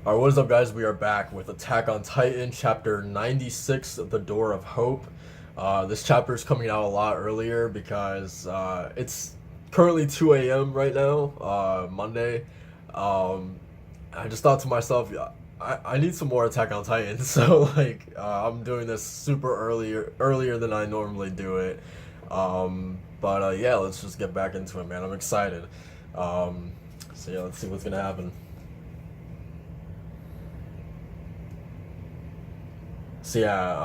Alright, what is up, guys? We are back with Attack on Titan, chapter 96, The Door of Hope. This chapter is coming out a lot earlier because it's currently 2 a.m. right now, Monday. Um, I just thought to myself, yeah, I need some more Attack on Titan, so I'm doing this super earlier than I normally do it. But yeah, let's just get back into it, man. I'm excited. So yeah, let's see what's gonna happen. So yeah,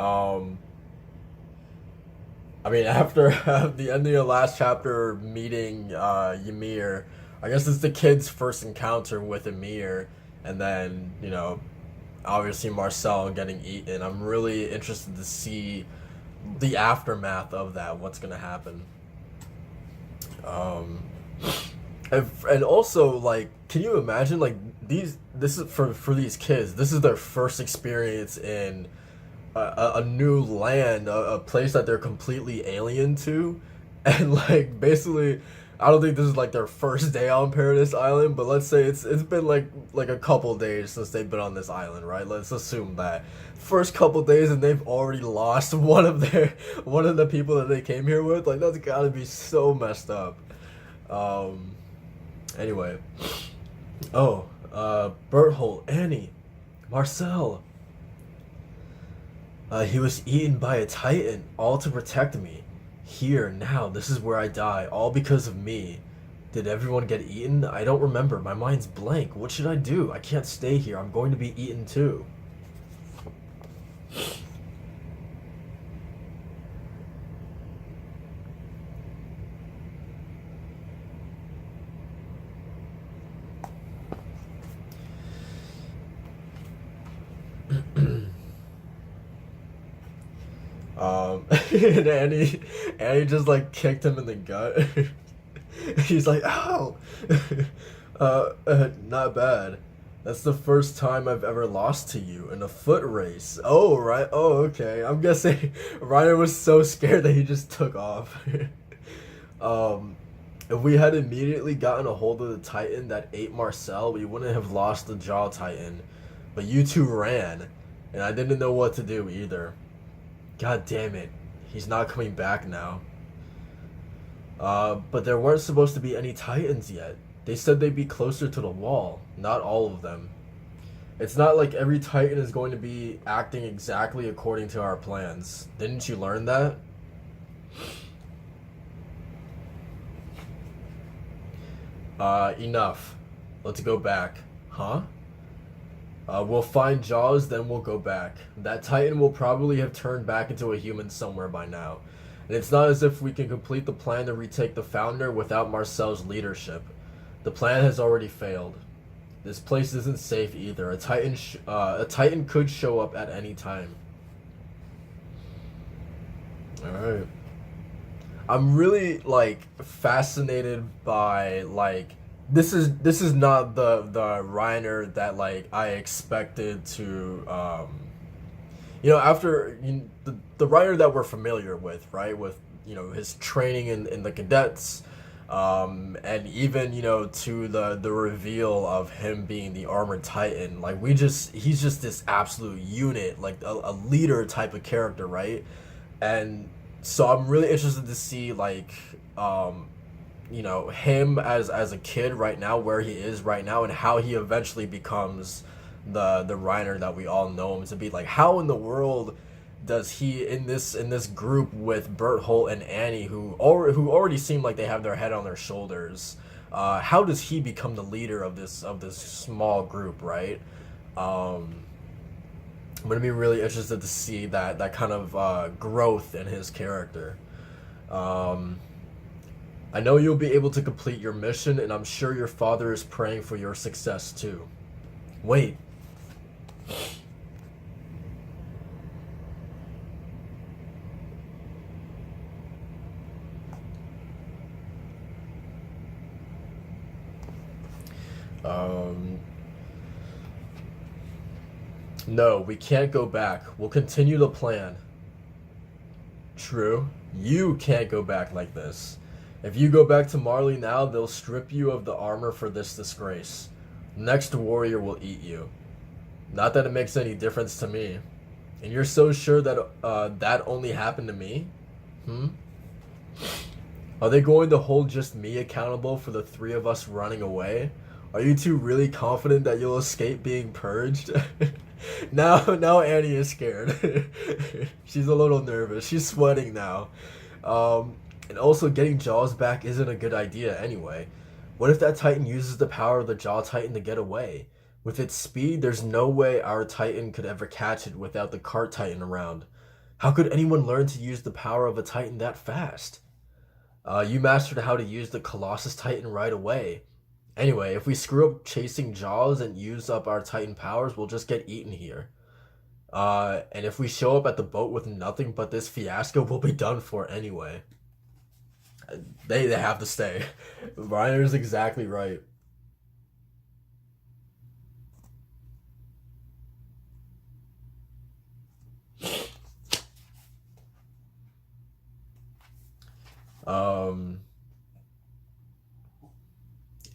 I mean, after the end of the last chapter meeting Ymir, I guess it's the kid's first encounter with Ymir, and then obviously Marcel getting eaten. I'm really interested to see the aftermath of that. What's gonna happen? Um, and also, like, can you imagine, like, these? This is for these kids. This is their first experience in a new land, a place that they're completely alien to, and like basically, I don't think this is like their first day on Paradise Island, but let's say it's been like a couple days since they've been on this island, right? Let's assume that first couple days, and they've already lost one of the people that they came here with. Like, that's gotta be so messed up. Um. Anyway. Oh. Berthold, Annie, Marcel. He was eaten by a titan, all to protect me. Here, now, this is where I die, all because of me. Did everyone get eaten? I don't remember. My mind's blank. What should I do? I can't stay here. I'm going to be eaten too. And Annie just like kicked him in the gut. He's like, ow! Not bad. That's the first time I've ever lost to you in a foot race. Oh, right. Oh, okay. I'm guessing Reiner was so scared that he just took off. um, if we had immediately gotten a hold of the Titan that ate Marcel, we wouldn't have lost the Jaw Titan. But you two ran, and I didn't know what to do either. God damn it. He's not coming back now. But there weren't supposed to be any Titans yet. They said they'd be closer to the wall. Not all of them. It's not like every Titan is going to be acting exactly according to our plans. Didn't you learn that? Enough. Let's go back. Huh? We'll find Jaws, then we'll go back. That Titan will probably have turned back into a human somewhere by now. And it's not as if we can complete the plan to retake the Founder without Marcel's leadership. The plan has already failed. This place isn't safe either. A Titan could show up at any time. Alright. I'm really like fascinated by like this is not the Reiner that like I expected to after the Reiner that we're familiar with, right? With his training in the cadets, and even to the reveal of him being the armored titan. Like he's just this absolute unit, like a leader type of character, right? And so I'm really interested to see like him as a kid right now, where he is right now, and how he eventually becomes the Reiner that we all know him to be. Like, how in the world does he in this group with Berthold and Annie, who already seem like they have their head on their shoulders, how does he become the leader of this small group, right? I'm gonna be really interested to see that kind of growth in his character. Um, I know you'll be able to complete your mission, and I'm sure your father is praying for your success too. Wait. Um, no, we can't go back. We'll continue the plan. True. You can't go back like this. If you go back to Marley now, they'll strip you of the armor for this disgrace. Next warrior will eat you. Not that it makes any difference to me. And you're so sure that that only happened to me? Hmm? Are they going to hold just me accountable for the three of us running away? Are you two really confident that you'll escape being purged? Now Annie is scared. She's a little nervous. She's sweating now. And also, getting Jaws back isn't a good idea anyway. What if that Titan uses the power of the Jaw Titan to get away? With its speed, there's no way our Titan could ever catch it without the Cart Titan around. How could anyone learn to use the power of a Titan that fast? You mastered how to use the Colossus Titan right away. Anyway, if we screw up chasing Jaws and use up our Titan powers, we'll just get eaten here. And if we show up at the boat with nothing but this fiasco, we'll be done for anyway. They have to stay. Reiner's exactly right. Um,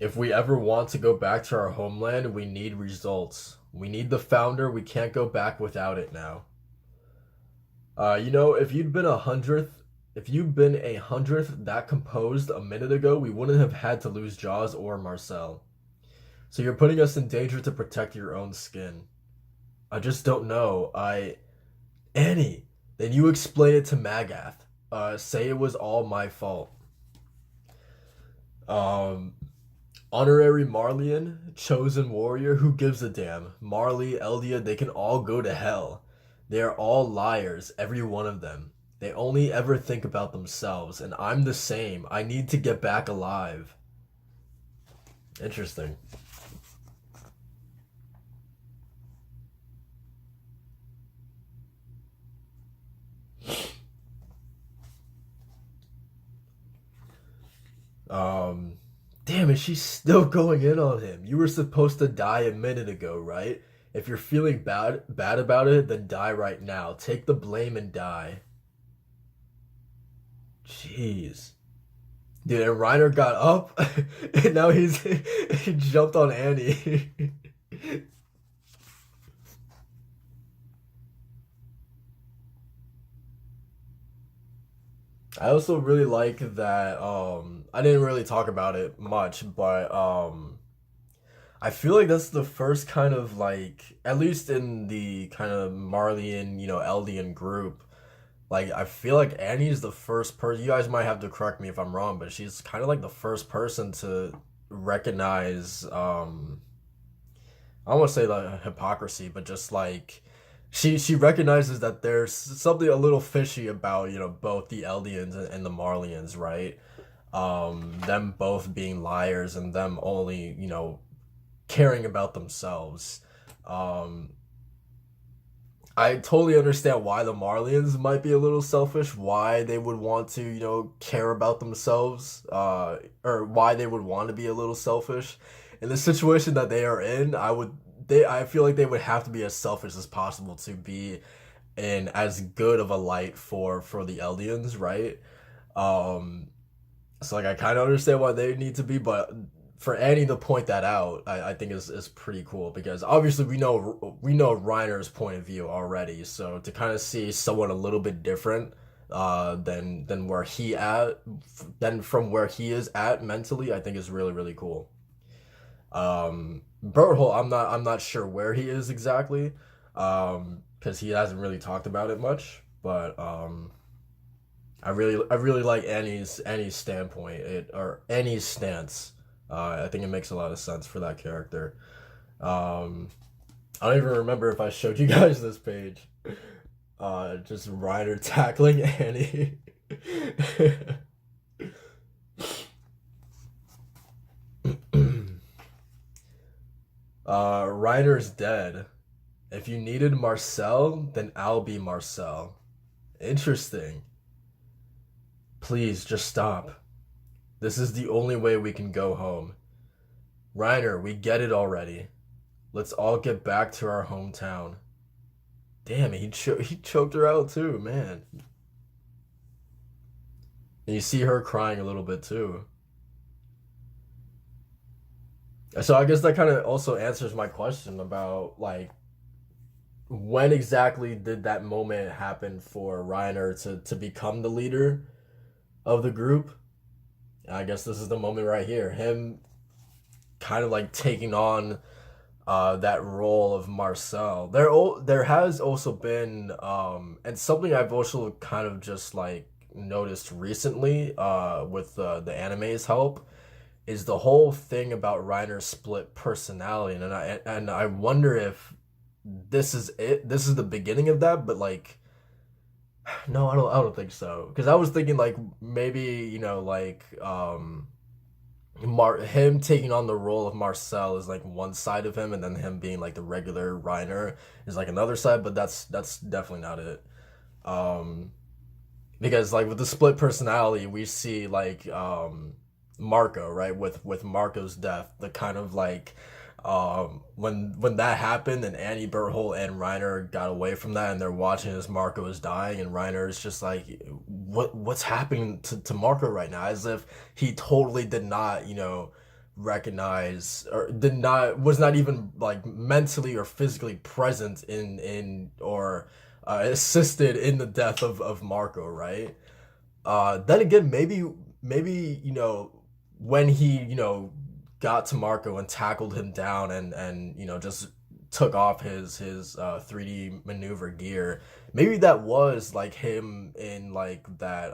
if we ever want to go back to our homeland, we need results. We need the founder. We can't go back without it now. If you'd been if you'd been a hundredth that composed a minute ago, we wouldn't have had to lose Jaws or Marcel. So you're putting us in danger to protect your own skin. I just don't know. Annie, then you explain it to Magath. Say it was all my fault. Um, Honorary Marleyan, chosen warrior, who gives a damn? Marley, Eldia, they can all go to hell. They are all liars, every one of them. They only ever think about themselves, and I'm the same. I need to get back alive. Interesting. Um, Damn, is she still going in on him? You were supposed to die a minute ago, right? If you're feeling bad about it, then die right now. Take the blame and die. Jeez. Dude, and Reiner got up, and now he jumped on Annie. I also really like that. I didn't really talk about it much, but I feel like that's the first kind of like, at least in the kind of Marleyan, Eldian group. Like, I feel like Annie's the first person. You guys might have to correct me if I'm wrong, but she's kind of like the first person to recognize. I don't want to say like hypocrisy, but just like she recognizes that there's something a little fishy about both the Eldians and the Marleyans, right? Them both being liars and them only caring about themselves. Um, I totally understand why the Marleyans might be a little selfish, why they would want to, care about themselves, or why they would want to be a little selfish. In the situation that they are in, I feel like they would have to be as selfish as possible to be in as good of a light for the Eldians, right? Um, so like I kind of understand why they need to be, but for Annie to point that out, I think is pretty cool because obviously we know Reiner's point of view already. So to kind of see someone a little bit different than where he at than from where he is at mentally, I think is really really cool. Berthol, I'm not sure where he is exactly, because he hasn't really talked about it much. But I really like Annie's standpoint, or Annie's stance. I think it makes a lot of sense for that character. Um, I don't even remember if I showed you guys this page. Just Ryder tackling Annie. Ryder's dead. If you needed Marcel, then I'll be Marcel. Interesting. Please just stop. This is the only way we can go home. Reiner, we get it already. Let's all get back to our hometown. Damn, he choked her out too, man. And you see her crying a little bit too. So I guess that kind of also answers my question about like when exactly did that moment happen for Reiner to become the leader of the group? I guess this is the moment right here. Him kind of like taking on that role of Marcel. There has also been and something I've also kind of just like noticed recently with the anime's help is the whole thing about Reiner's split personality, and I wonder if this is it. This is the beginning of that, but like no, I don't think so. Because I was thinking like maybe like him taking on the role of Marcel is like one side of him, and then him being like the regular Reiner is like another side. But that's definitely not it. Um, because like with the split personality, we see like Marco, right? With Marco's death, the kind of like when that happened and Annie Berthold and Reiner got away from that and they're watching as Marco is dying and Reiner is just like what's happening to Marco right now, as if he totally did not recognize or did not was not even like mentally or physically present in or assisted in the death of Marco, right? Then again, maybe when he got to Marco and tackled him down and just took off his 3D maneuver gear. Maybe that was like him in like that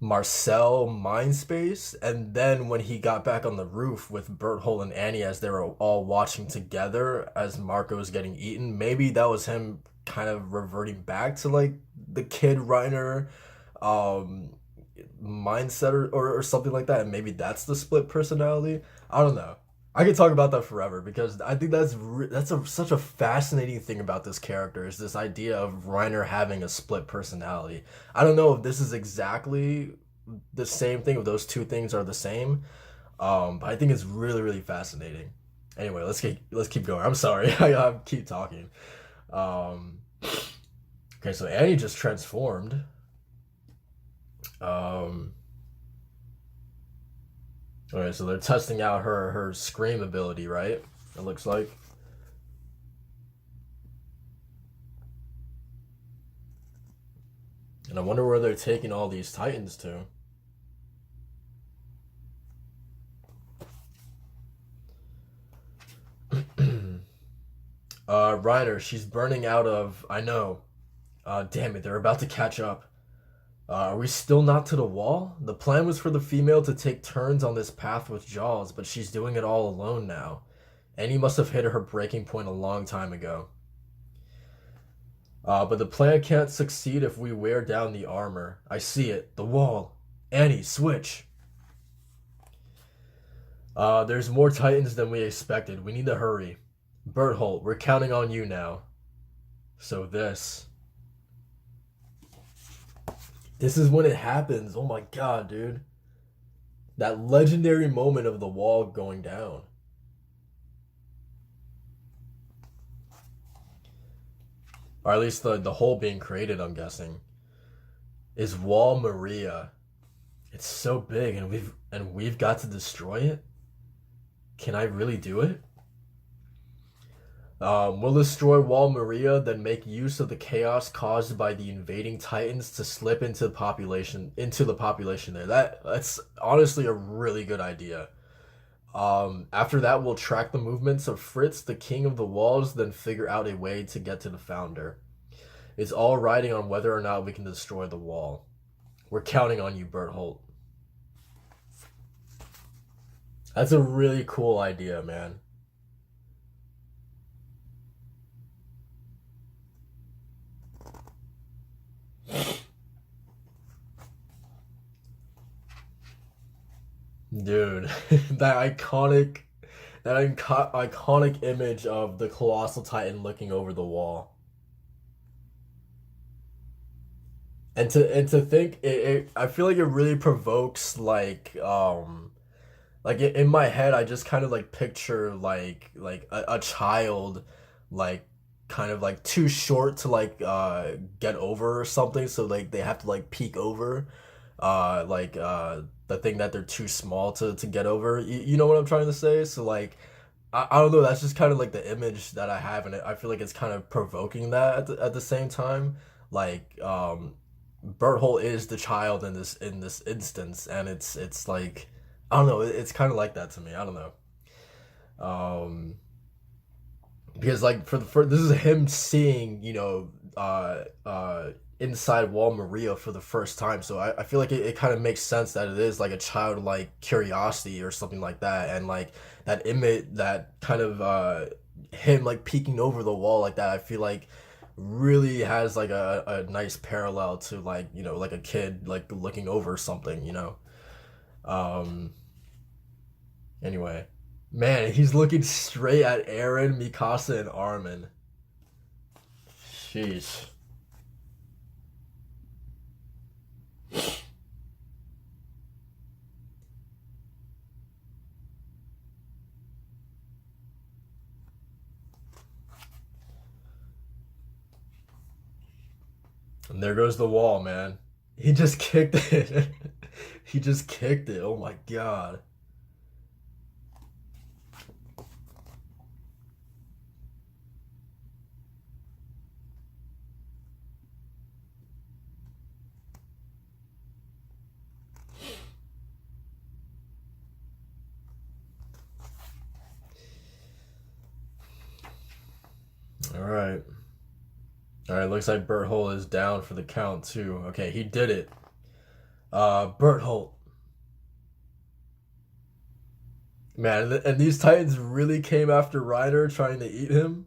Marcel mind space, and then when he got back on the roof with Berthold and Annie as they were all watching together as Marco was getting eaten, maybe that was him kind of reverting back to like the kid Reiner um mindset or something like that, and maybe that's the split personality. I don't know. I could talk about that forever because I think such a fascinating thing about this character is this idea of Reiner having a split personality. I don't know if this is exactly the same thing, if those two things are the same, but I think it's really really fascinating. Anyway, let's keep going. I'm sorry, I keep talking. Um, okay, so Annie just transformed. Um, okay, so they're testing out her scream ability, right? It looks like. And I wonder where they're taking all these titans to. Ryder, she's burning out of. I know. Damn it, they're about to catch up. Are we still not to the wall? The plan was for the female to take turns on this path with Jaws, but she's doing it all alone now. Annie must have hit her breaking point a long time ago. But the plan can't succeed if we wear down the armor. I see it. The wall. Annie, switch. There's more titans than we expected. We need to hurry. Berthold, we're counting on you now. So this is when it happens. Oh my god, dude. That legendary moment of the wall going down. Or at least the hole being created, I'm guessing. Is Wall Maria. It's so big and we've got to destroy it? Can I really do it? We'll destroy Wall Maria, then make use of the chaos caused by the invading titans to slip into the population there. That's honestly a really good idea. After that, we'll track the movements of Fritz, the king of the walls, then figure out a way to get to the founder. It's all riding on whether or not we can destroy the wall. We're counting on you, Berthold. That's a really cool idea, man. Dude, that iconic image of the colossal titan looking over the wall. And to think I feel like it really provokes like in my head I just kind of like picture like a child like kind of like too short to like get over or something, so like they have to like peek over the thing that they're too small to get over. You know what I'm trying to say? So like I don't know. That's just kind of like the image that I have, and I feel like it's kind of provoking that at the same time. Like, Berthold is the child in this instance, and it's like I don't know. It's kind of like that to me. I don't know. Um, because like for this is him seeing inside Wall Maria for the first time, so I feel like it kind of makes sense that it is like a childlike curiosity or something like that, and like that image, that kind of him like peeking over the wall like that, I feel like really has like a nice parallel to like like a kid like looking over something. um anyway, man, he's looking straight at Aaron, Mikasa, and Armin. Sheesh. And there goes the wall, man. He just kicked it. He just kicked it. Oh my god. All right. All right, looks like Berthold is down for the count too. Okay, he did it. Berthold. Man, and these Titans really came after Reiner trying to eat him?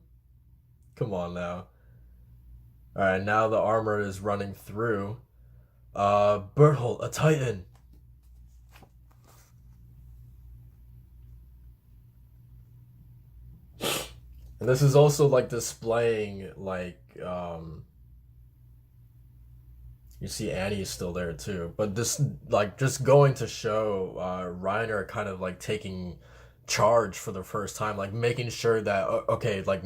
Come on now. All right, now the armor is running through. Berthold, a Titan. And this is also like displaying like you see Annie is still there too. But this like just going to show Reiner kind of like taking charge for the first time, like making sure that okay, like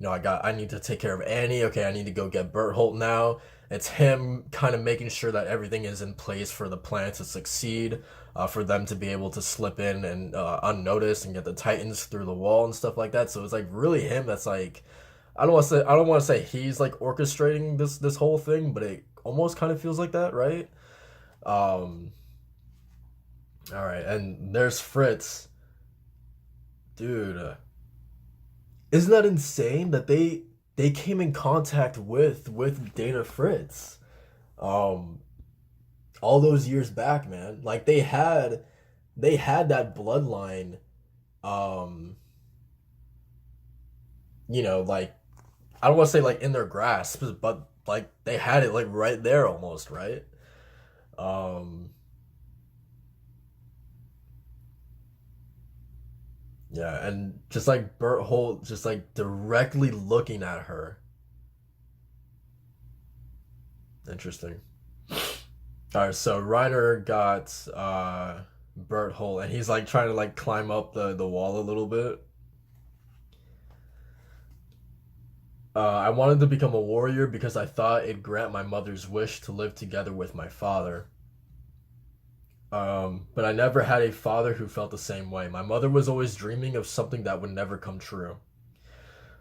I need to take care of Annie. Okay, I need to go get Berthold now. It's him kind of making sure that everything is in place for the plan to succeed, for them to be able to slip in and unnoticed and get the Titans through the wall and stuff like that. So it's like really him that's like I don't want to say he's like orchestrating this whole thing, but it almost kind of feels like that, right? Um, all right, and there's Fritz, dude. Isn't that insane that they came in contact with Dana Fritz, um, all those years back, man? Like they had that bloodline, um, like I don't want to say like in their grasp, but like they had it like right there almost, right? Um, yeah, and just like Bert Holt just like directly looking at her. Interesting. All right, so Reiner got Bert Holt, and he's like trying to like climb up the wall a little bit. I wanted to become a warrior because I thought it'd grant my mother's wish to live together with my father. But I never had a father who felt the same way. My mother was always dreaming of something that would never come true.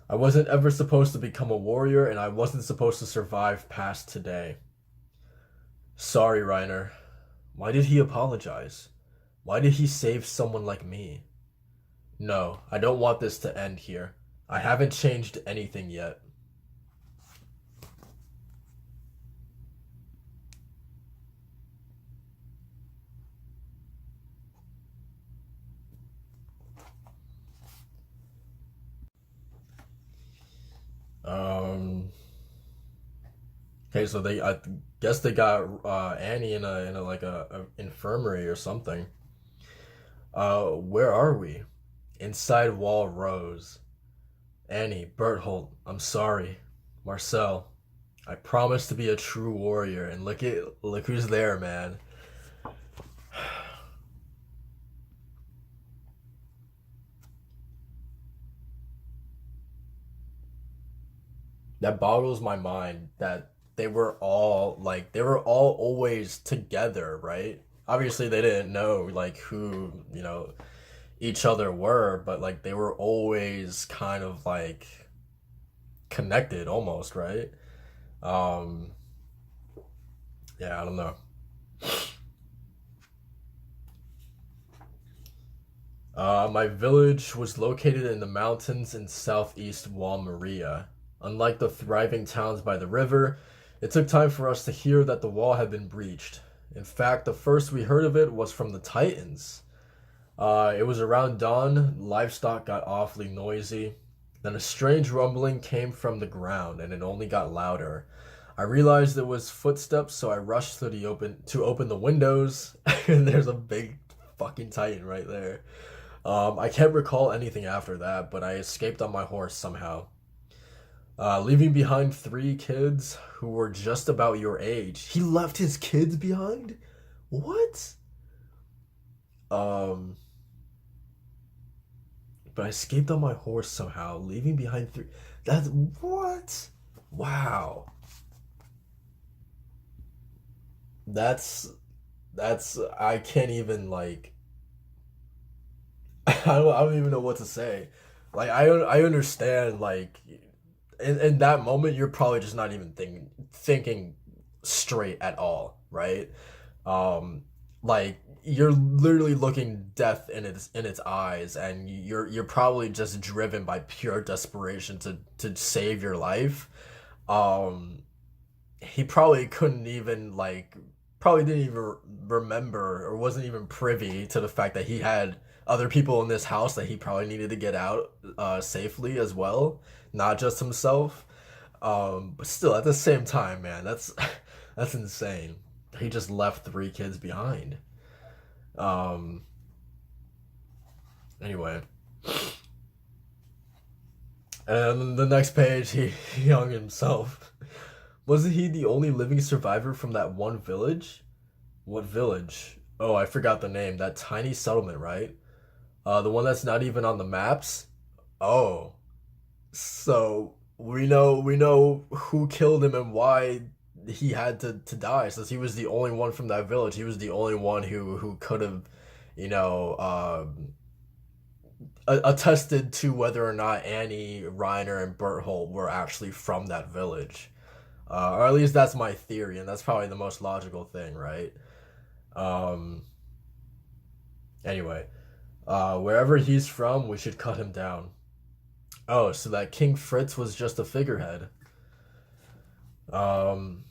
I wasn't ever supposed to become a warrior, and I wasn't supposed to survive past today. Sorry, Reiner. Why did he apologize? Why did he save someone like me? No, I don't want this to end here. I haven't changed anything yet. Um, okay, so I guess they got Annie in a like a infirmary or something. Where are we? Inside Wall Rose. Annie, Berthold, I'm sorry. Marcel, I promise to be a true warrior, and look who's there, man. That boggles my mind that they were all always together, right? Obviously they didn't know like who, each other were, but like they were always kind of like connected almost, right? Um, yeah, I don't know. My village was located in the mountains in southeast Walmaria. Unlike the thriving towns by the river, it took time for us to hear that the wall had been breached. In fact, the first we heard of it was from the Titans. It was around dawn, livestock got awfully noisy. Then a strange rumbling came from the ground, and it only got louder. I realized it was footsteps, so I rushed to open the windows, and there's a big fucking titan right there. I can't recall anything after that, but I escaped on my horse somehow, leaving behind three kids who were just about your age. He left his kids behind? What? Um, but I escaped on my horse somehow, leaving behind three. That's what? Wow. That's that's I can't even like I don't even know what to say. Like I understand like in that moment you're probably just not even thinking straight at all, right? Um like you're literally looking death in its eyes, and you're probably just driven by pure desperation to save your life. Um he probably couldn't even like probably didn't even remember or wasn't even privy to the fact that he had other people in this house that he probably needed to get out safely as well, not just himself. But still, at the same time, man, that's that's insane. He just left three kids behind. Um, anyway, and then the next page, he hung himself. Wasn't he the only living survivor from that one village? What village? Oh, I forgot the name. That tiny settlement, right? The one that's not even on the maps. Oh, so we know who killed him and why he had to die. Since he was the only one from that village, he was the only one who could have, you know, attested to whether or not Annie, Reiner, and Berthold were actually from that village. Or at least that's my theory, and that's probably the most logical thing, right? Um, anyway, wherever he's from, we should cut him down. Oh, so that King Fritz was just a figurehead. Um,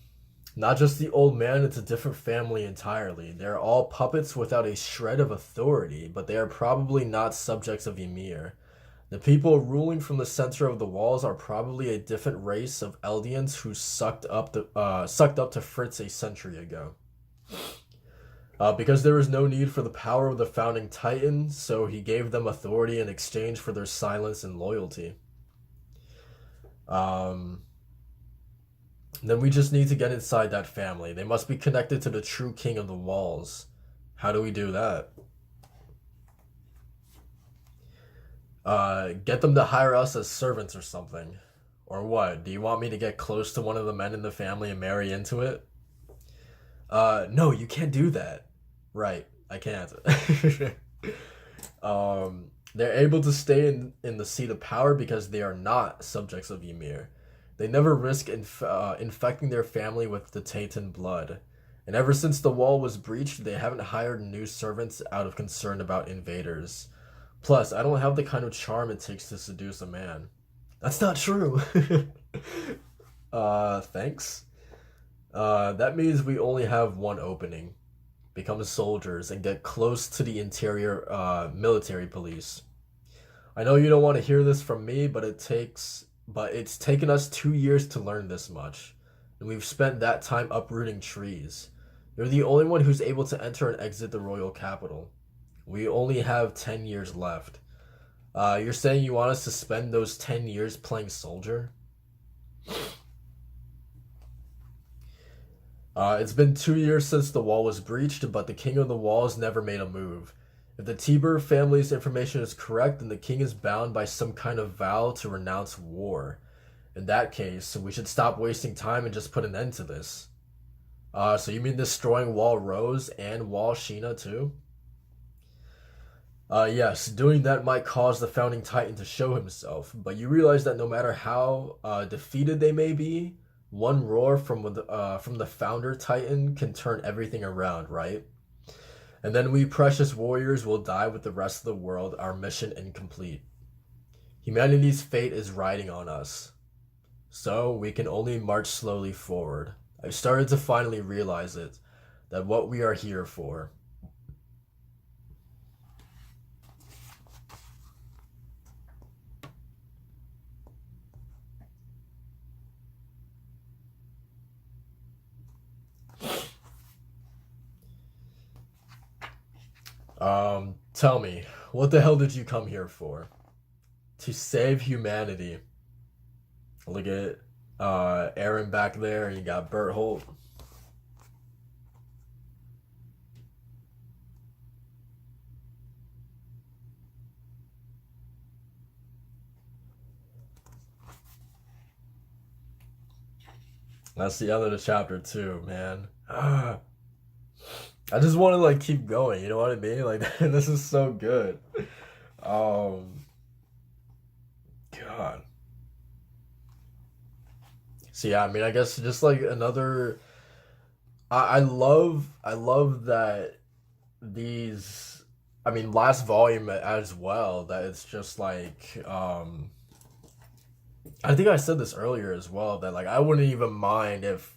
Not just the old man, it's a different family entirely. They're all puppets without a shred of authority, but they are probably not subjects of Ymir. The people ruling from the center of the walls are probably a different race of Eldians who sucked up to Fritz a century ago. Because there was no need for the power of the founding Titan, so he gave them authority in exchange for their silence and loyalty. Um, then we just need to get inside that family. They must be connected to the true king of the walls. How do we do that? Get them to hire us as servants or something. Or what? Do you want me to get close to one of the men in the family and marry into it? No, you can't do that. Right, I can't. They're able to stay in the seat of power because they are not subjects of Ymir. They never risk infecting their family with the Titan blood. And ever since the wall was breached, they haven't hired new servants out of concern about invaders. Plus, I don't have the kind of charm it takes to seduce a man. That's not true. Thanks. That means we only have one opening. Become soldiers and get close to the interior military police. I know you don't want to hear this from me, but it's taken us 2 years to learn this much. And we've spent that time uprooting trees. You're the only one who's able to enter and exit the royal capital. We only have 10 years left. You're saying you want us to spend those 10 years playing soldier? It's been 2 years since the wall was breached, but the king of the walls never made a move. If the Tiber family's information is correct, then the king is bound by some kind of vow to renounce war. In that case, we should stop wasting time and just put an end to this. So you mean destroying Wall Rose and Wall Sheena too? Yes, doing that might cause the founding titan to show himself, but you realize that no matter how defeated they may be, one roar from the founder titan can turn everything around, right? And then we precious warriors will die with the rest of the world, our mission incomplete. Humanity's fate is riding on us, so we can only march slowly forward. I've started to finally realize it, that what we are here for. Tell me, what the hell did you come here for? To save humanity. Look at Aaron back there, and you got Bert Holt. That's the end of the chapter too, man. I just want to like keep going. You know what I mean? Like this is so good. Um, God. So yeah, I mean, I guess just like another. I love that these. I mean, last volume as well. That it's just like. I think I said this earlier as well. That like I wouldn't even mind if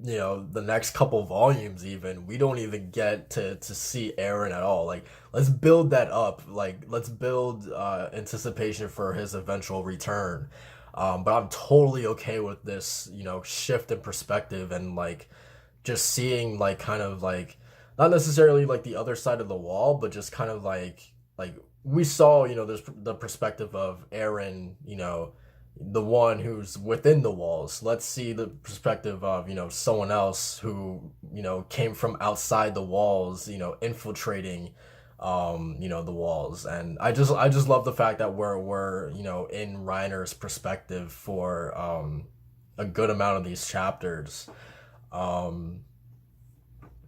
you know the next couple volumes even we don't even get to see Aaron at all. Like let's build that up. Like let's build anticipation for his eventual return. But I'm totally okay with this, you know, shift in perspective and like just seeing like kind of like not necessarily like the other side of the wall, but just kind of like we saw, you know, there's the perspective of Aaron, you know, the one who's within the walls. Let's see the perspective of, you know, someone else who, you know, came from outside the walls, you know, infiltrating you know, the walls. And I just love the fact that we're, you know, in Reiner's perspective for a good amount of these chapters. Um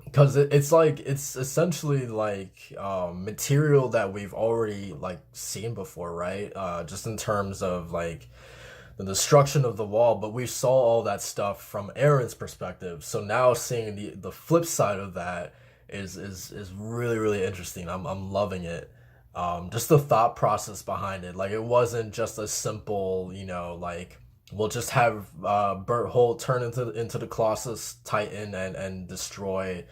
because it's like it's essentially like material that we've already like seen before, right? Just in terms of like the destruction of the wall, but we saw all that stuff from Aaron's perspective. So now seeing the flip side of that is really really interesting. I'm loving it. Just the thought process behind it. Like it wasn't just a simple, you know, like we'll just have Bert Holt turn into the Colossus Titan and destroy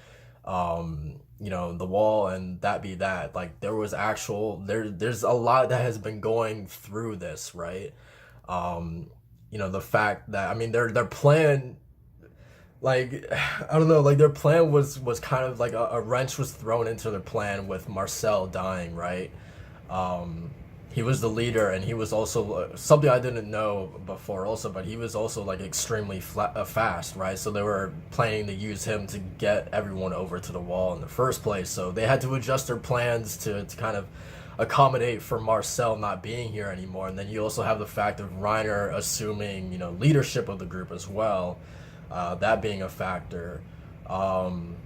you know the wall and that be that. Like there was actual there's a lot that has been going through this, right? um you know, the fact that I mean their plan, like I don't know, like their plan was kind of like a wrench was thrown into their plan with Marcel dying, right? um he was the leader, and he was also something I didn't know before also, but he was also like extremely fast, right? So they were planning to use him to get everyone over to the wall in the first place, so they had to adjust their plans to kind of accommodate for Marcel not being here anymore. And then you also have the fact of Reiner assuming, you know, leadership of the group as well, that being a factor. Um,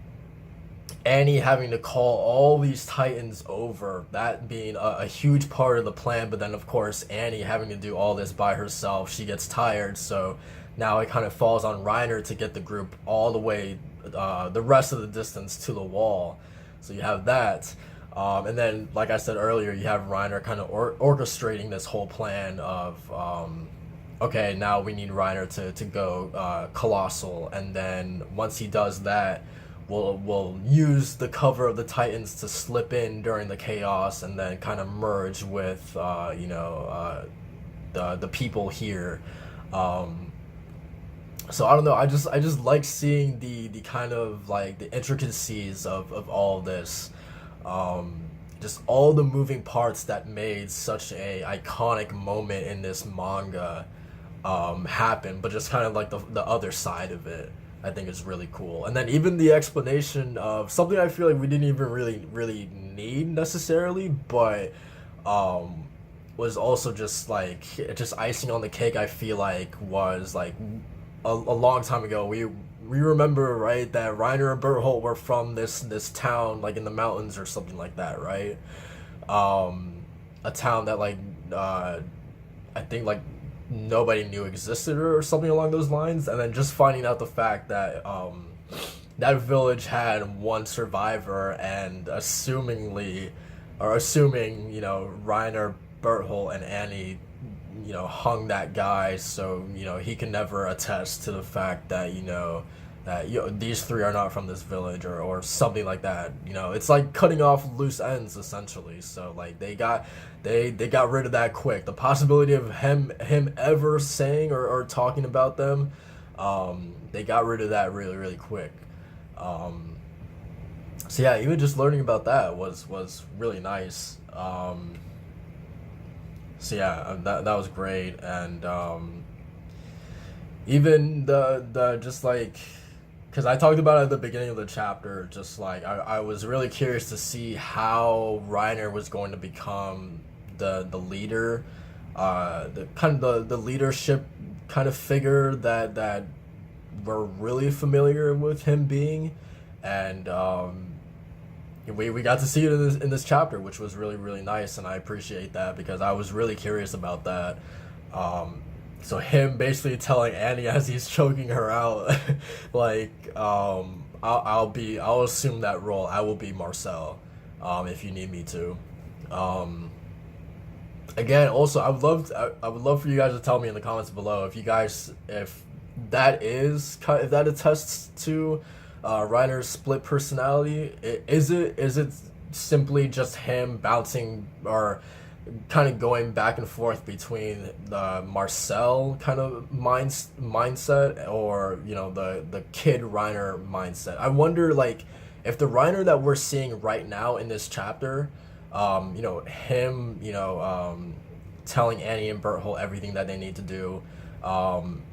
Annie having to call all these Titans over, that being a huge part of the plan. But then, of course, Annie having to do all this by herself, she gets tired. So now it kind of falls on Reiner to get the group all the way, the rest of the distance to the wall. So you have that. And then, like I said earlier, you have Reiner kind of orchestrating this whole plan of, okay, now we need Reiner to go colossal. And then once he does that, we'll use the cover of the Titans to slip in during the chaos and then kind of merge with you know the people here. Um, so I don't know. I just like seeing the kind of like the intricacies of all of this. Um, just all the moving parts that made such a iconic moment in this manga happen, but just kind of like the other side of it, I think is really cool. And then even the explanation of something I feel like we didn't even really need necessarily, but um, was also just like just icing on the cake. I feel like was like a long time ago we we remember, right, that Reiner and Berthold were from this town like in the mountains or something like that, right? A town that like uh, I think like nobody knew existed or something along those lines, and then just finding out the fact that that village had one survivor, and assuming, Reiner, Berthold, and Annie, hung that guy, so he can never attest to the fact that that these three are not from this village, or something like that. It's like cutting off loose ends essentially. So like they got rid of that quick. The possibility of him ever saying or talking about them, they got rid of that really really quick. Um, so yeah, even just learning about that was really nice. So yeah, that was great, and even the just like, because I talked about it at the beginning of the chapter, just like I was really curious to see how Reiner was going to become the leader, the kind of the leadership kind of figure that we're really familiar with him being, and we got to see it in this chapter, which was really really nice, and I appreciate that because I was really curious about that. So him basically telling Annie as he's choking her out, like, I'll assume that role. I will be Marcel, if you need me to. Um, Again, also, I would love for you guys to tell me in the comments below if if that attests to Reiner's split personality. Is it simply just him bouncing or kind of going back and forth between the Marcel kind of mindset, or the kid Reiner mindset? I wonder, like, if the Reiner that we're seeing right now in this chapter, him, telling Annie and Berthold everything that they need to do,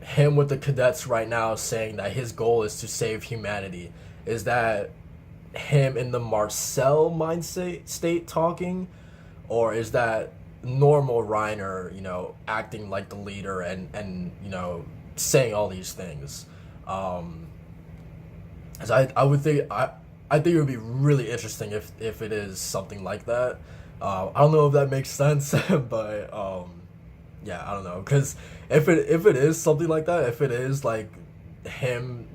him with the cadets right now saying that his goal is to save humanity, is that him in the Marcel mindset state talking, or is that normal Reiner, acting like the leader and saying all these things? As I would think I think it would be really interesting if it is something like that. I don't know if that makes sense, but yeah, I don't know, because if it is something like that, if it is like him,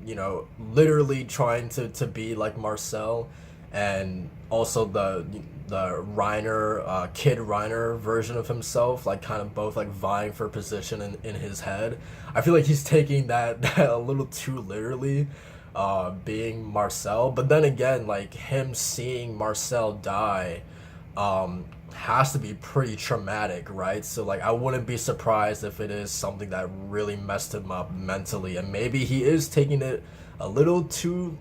literally trying to be like Marcel, and also the Reiner, kid Reiner version of himself, like kind of both like vying for position in his head. I feel like he's taking that a little too literally, being Marcel. But then again, like, him seeing Marcel die, has to be pretty traumatic, right? So like, I wouldn't be surprised if it is something that really messed him up mentally, and maybe he is taking it a little too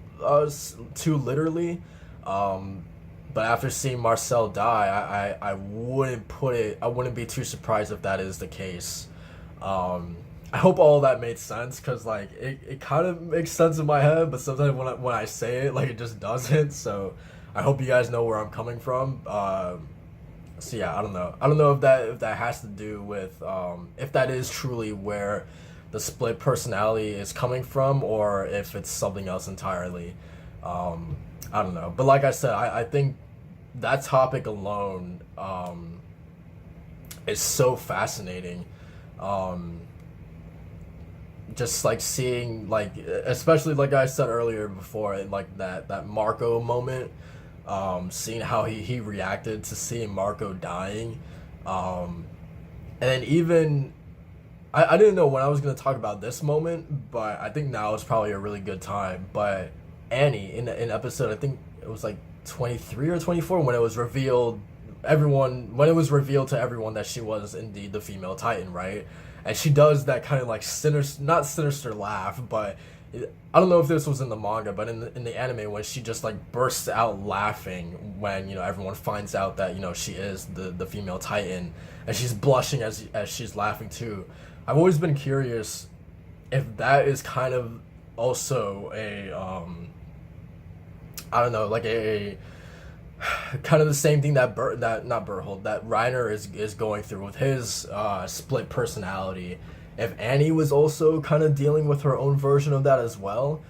literally. But after seeing Marcel die, I wouldn't be too surprised if that is the case. I hope all that made sense, because like it kind of makes sense in my head, but sometimes when I say it, like, it just doesn't. So I hope you guys know where I'm coming from. So yeah, I don't know if that has to do with, if that is truly where the split personality is coming from, or if it's something else entirely. I don't know, but like I said, I think that topic alone, is so fascinating. Um, just like seeing, like, especially like I said earlier before, like that Marco moment, seeing how he reacted to seeing Marco dying, and then even I didn't know when I was gonna talk about this moment, but I think now is probably a really good time. But Annie in episode, I think it was like 23 or 24, when it was revealed to everyone that she was indeed the female Titan, right? And she does that kind of like sinister, not sinister laugh, but I don't know if this was in the manga, but in the anime, when she just like bursts out laughing when everyone finds out that she is the female Titan, and she's blushing as she's laughing too. I've always been curious if that is kind of also a I don't know, like a kind of the same thing that not Berthold, that Reiner is going through with his split personality. If Annie was also kind of dealing with her own version of that as well,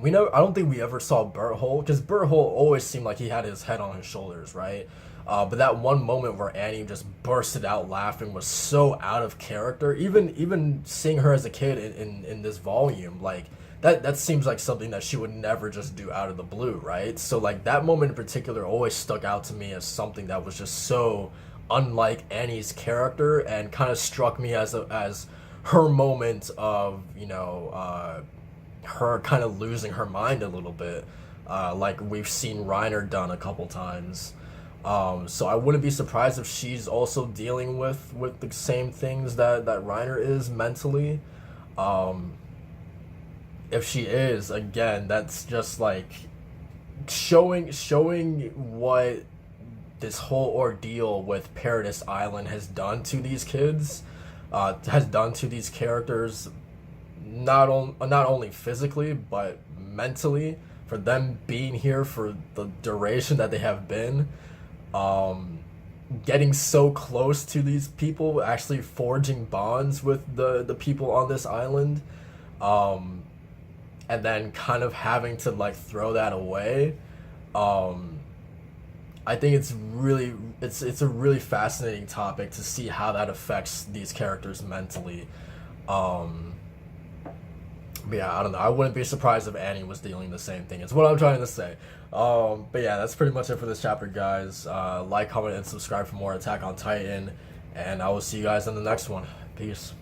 We know I don't think we ever saw Butthole because Butthole always seemed like he had his head on his shoulders, right? But that one moment where Annie just bursted out laughing was so out of character. Even seeing her as a kid in this volume, like that seems like something that she would never just do out of the blue, right? So like that moment in particular always stuck out to me as something that was just so unlike Annie's character and kind of struck me as her moment of her kind of losing her mind a little bit, like we've seen Reiner done a couple times. So I wouldn't be surprised if she's also dealing with the same things that Reiner is mentally. Um, if she is, again, that's just like showing what this whole ordeal with Paradise Island has done to these kids, has done to these characters, not only physically but mentally, for them being here for the duration that they have been, getting so close to these people, actually forging bonds with the people on this island, um, and then kind of having to like throw that away. Um, I think it's a really fascinating topic to see how that affects these characters mentally. Um, but yeah, I don't know. I wouldn't be surprised if Annie was dealing the same thing. It's what I'm trying to say. But yeah, that's pretty much it for this chapter, guys. Like, comment, and subscribe for more Attack on Titan, and I will see you guys in the next one. Peace.